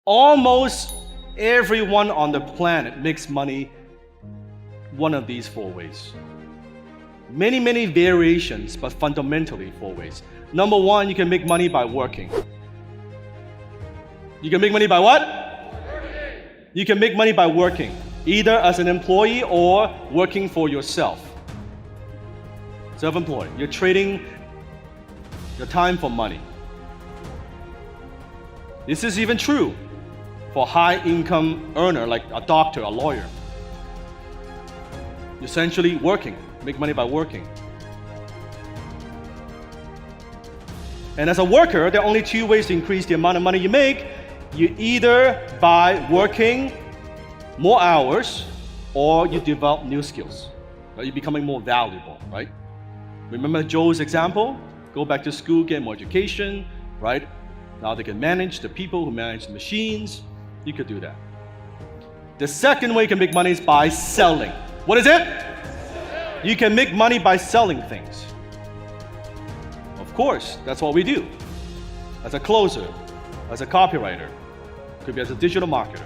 Almost everyone on the planet makes money one of these four ways. Many variations, but fundamentally four ways. Number one, you can make money by working. You can make money by what? Working. You can make money by working, either as an employee or working for yourself. Self-employed. You're trading your time for money. This is even true for high-income earner like a doctor, a lawyer. You're essentially working, make money by working. And as a worker, there are only two ways to increase the amount of money you make. You either by working more hours or you develop new skills. Right? You're becoming more valuable, right? Remember Joe's example? Go back to school, get more education, right? Now they can manage the people who manage the machines. You could do that. The second way you can make money is by selling. What is it? You can make money by selling things. Of course, that's what we do. As a closer, as a copywriter, could be as a digital marketer.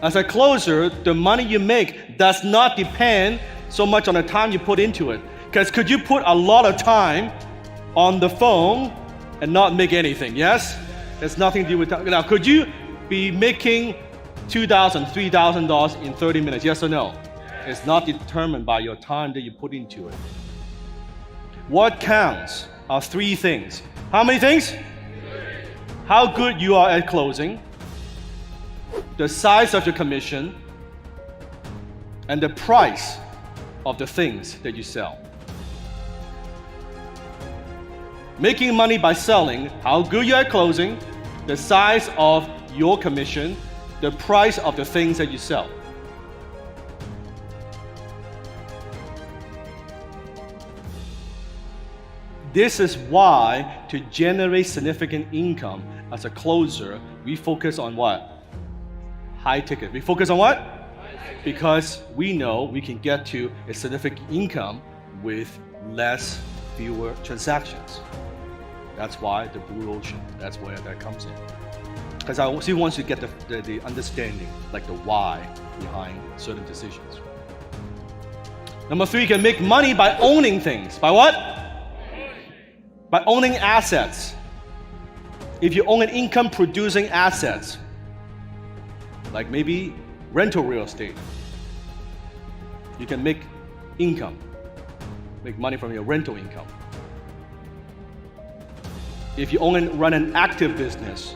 As a closer, the money you make does not depend so much on the time you put into it. Because could you put a lot of time on the phone and not make anything? Yes? There's nothing to do with time. Now, could you be making $2,000, $3,000 in 30 minutes? Yes or no? Yes. It's not determined by your time that you put into it. What counts are three things. How many things? How good you are at closing, the size of your commission, and the price of the things that you sell. Making money by selling, how good you are at closing, the size of your commission, the price of the things that you sell. This is why to generate significant income as a closer, we focus on what? High ticket. We focus on what? Because we know we can get to a significant income with fewer transactions. That's why the blue ocean, that's where that comes in. Because I also want to get the understanding, like the why behind certain decisions. Number three, you can make money by owning things. By what? By owning assets. If you own an income producing assets, like maybe rental real estate, you can make income, make money from your rental income. If you run an active business,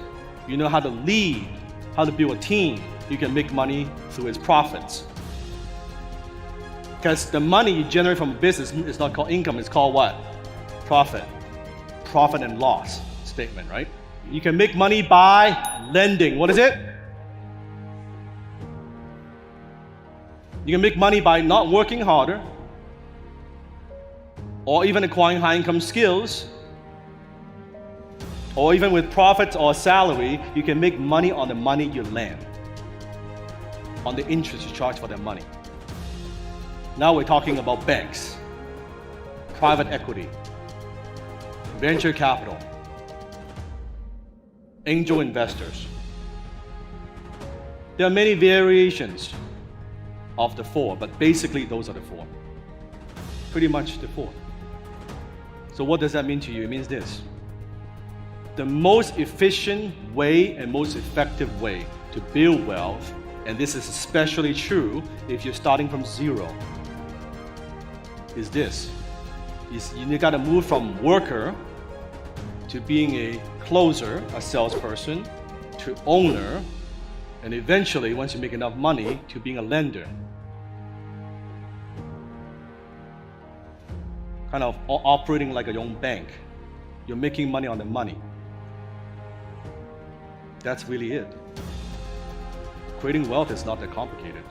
you know how to lead, how to build a team, you can make money through its profits. Because the money you generate from a business is not called income, it's called what? Profit. Profit and loss statement, right? You can make money by lending. What is it? You can make money by not working harder, or even acquiring high income skills, or even with profits or salary, you can make money on the money you lend, on the interest you charge for that money. Now we're talking about banks, private equity, venture capital, angel investors. There are many variations of the four, but basically those are the four. Pretty much the four. So what does that mean to you? It means this. The most efficient way and most effective way to build wealth, and this is especially true if you're starting from zero, is this. You gotta move from worker to being a closer, a salesperson, to owner, and eventually, once you make enough money, to being a lender. Kind of operating like your own bank. You're making money on the money. That's really it. Creating wealth is not that complicated.